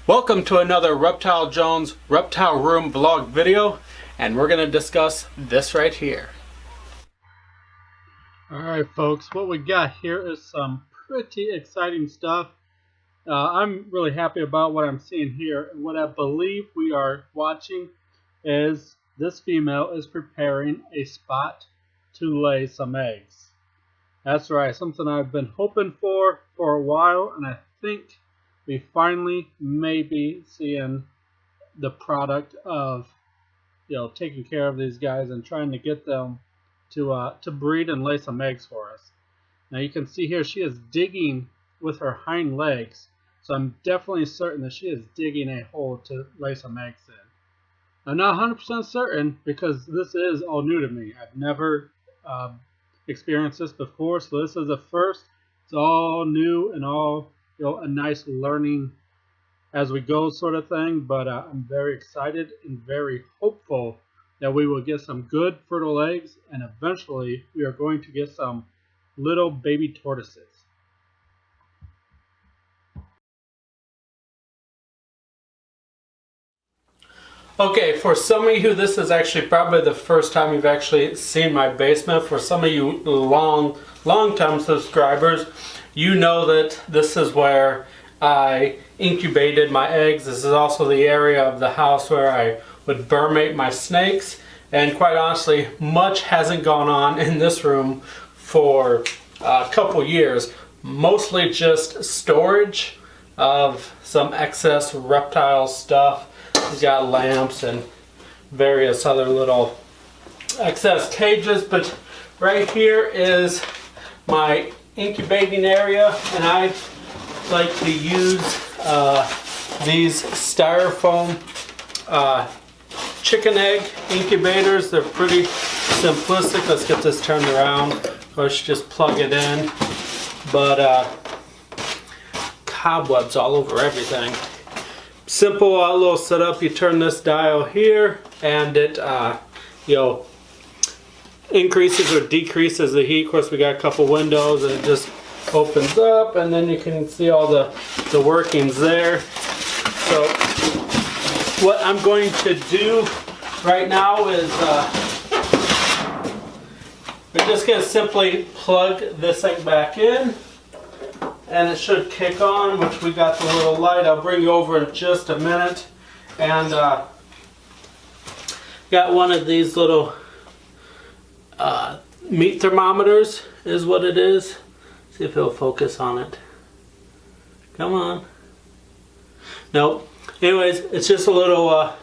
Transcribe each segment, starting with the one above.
Welcome to another Reptile Jones Reptile Room vlog video, and we're going to discuss this right here. Alright folks, what we got here is some pretty exciting stuff. I'm really happy about what I'm seeing here, and what I believe we are watching is this female is preparing a spot to lay some eggs. That's right, something I've been hoping for a while, and I think we finally may be seeing the product of, taking care of these guys and trying to get them to breed and lay some eggs for us. Now you can see here she is digging with her hind legs, so I'm definitely certain that she is digging a hole to lay some eggs in. I'm not 100% certain because this is all new to me. I've never experienced this before, so this is the first. It's all new and all a nice learning as we go sort of thing, but I'm very excited and very hopeful that we will get some good fertile eggs, and eventually we are going to get some little baby tortoises. Okay, for some of you, this is actually probably the first time you've actually seen my basement. For some of you long-time subscribers, you know that this is where I incubated my eggs. This is also the area of the house where I would burmate my snakes. And quite honestly, much hasn't gone on in this room for a couple years. Mostly just storage of some excess reptile stuff. He's got lamps and various other little excess cages, but right here is my incubating area, and I like to use these styrofoam chicken egg incubators. They're pretty simplistic. Let's get this turned around. Of course, just plug it in, but cobwebs all over everything. Simple little setup. You turn this dial here, and it increases or decreases the heat. Of course, we got a couple windows, and it just opens up, and then you can see all the workings there. So what I'm going to do right now is we're just going to simply plug this thing back in, and it should kick on, which we got the little light. I'll bring you over in just a minute. And got one of these little meat thermometers is what it is. See if it'll focus on it. Come on. Nope. Anyways, it's just a little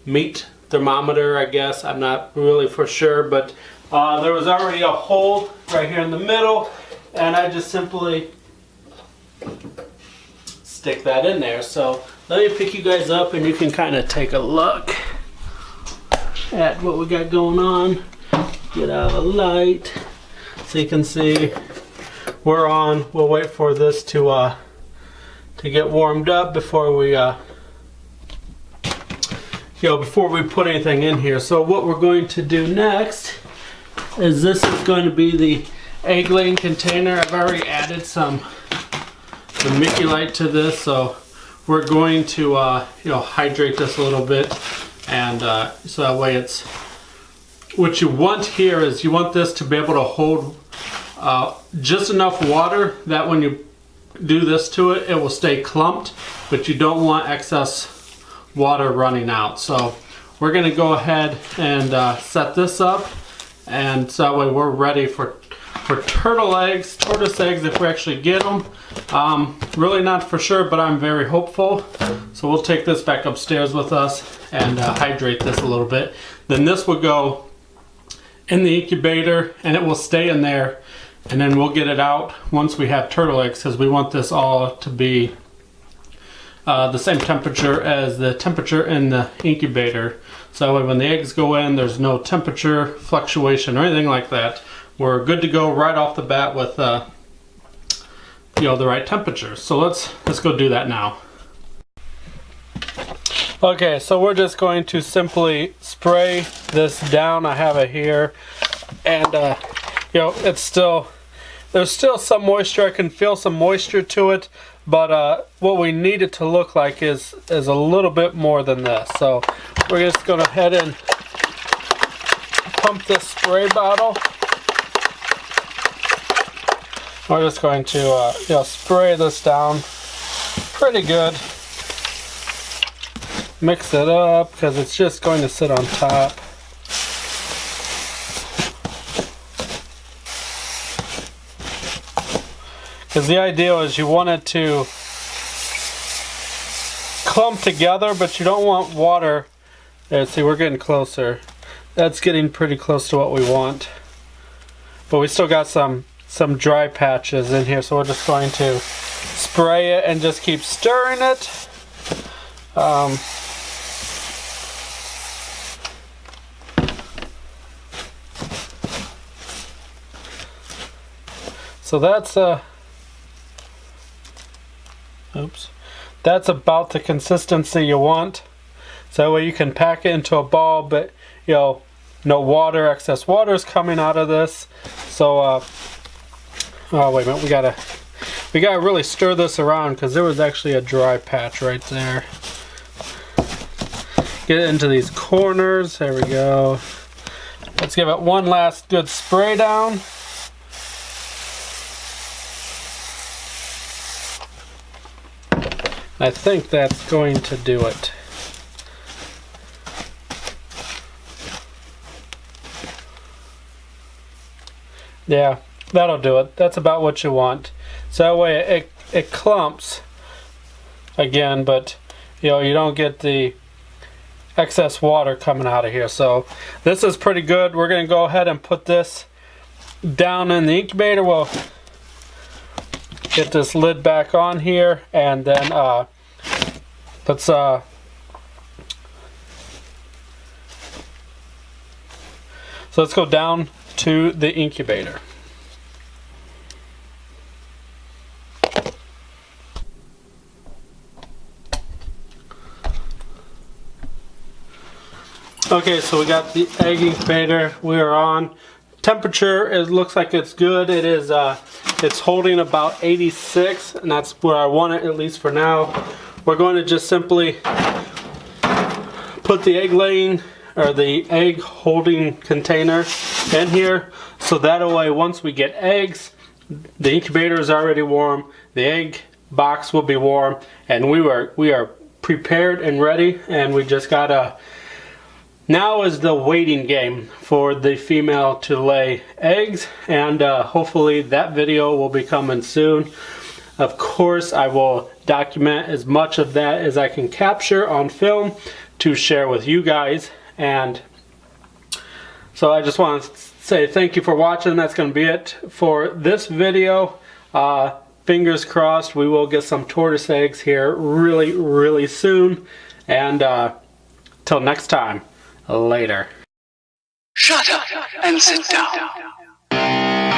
meat thermometer, I guess. I'm not really for sure, but there was already a hole right here in the middle, and I just simply stick that in there. So let me pick you guys up, and you can kind of take a look at what we got going on. Get out of the light so you can see we're on. We'll wait for this to get warmed up before we before we put anything in here. So what we're going to do next is this is going to be the egg laying container. I've already added some vermiculite to this, so we're going to hydrate this a little bit, and so that way it's what you want here is you want this to be able to hold just enough water that when you do this to it, it will stay clumped, but you don't want excess water running out. So we're going to go ahead and set this up, and so that way we're ready for tortoise eggs if we actually get them. Really not for sure, but I'm very hopeful. So we'll take this back upstairs with us and hydrate this a little bit. Then this will go in the incubator, and it will stay in there, and then we'll get it out once we have turtle eggs, because we want this all to be the same temperature as the temperature in the incubator. So when the eggs go in, there's no temperature fluctuation or anything like that. We're good to go right off the bat with the right temperature. So let's go do that now. Okay, so we're just going to simply spray this down. I have it here, and it's still, there's still some moisture. I can feel some moisture to it, but what we need it to look like is a little bit more than this. So we're just going to head and pump this spray bottle. We're just going to spray this down pretty good. Mix it up because it's just going to sit on top. Because the idea is you want it to clump together, but you don't want water. Let's see, we're getting closer. That's getting pretty close to what we want. But we still got some dry patches in here, so we're just going to spray it and just keep stirring it. So that's that's about the consistency you want. So that way you can pack it into a ball, but no water, excess water is coming out of this. So oh wait a minute, we gotta really stir this around because there was actually a dry patch right there. Get it into these corners. There we go. Let's give it one last good spray down. I think that's going to do it. Yeah, that'll do it. That's about what you want. So that way it clumps again, but you don't get the excess water coming out of here. So this is pretty good. We're going to go ahead and put this down in the incubator. We'll get this lid back on here, and then so let's go down to the incubator. Okay, so we got the egg incubator. We are on. Temperature, it looks like it's good. It is it's holding about 86, and that's where I want it, at least for now. We're going to just simply put the egg laying or the egg holding container in here, so that way once we get eggs, the incubator is already warm, the egg box will be warm, and we are prepared and ready, and we just gotta, now is the waiting game for the female to lay eggs, and hopefully that video will be coming soon. Of course, I will document as much of that as I can capture on film to share with you guys. And so I just want to say thank you for watching. That's going to be it for this video. Fingers crossed we will get some tortoise eggs here really, really soon. And till next time, later. Shut up and sit down.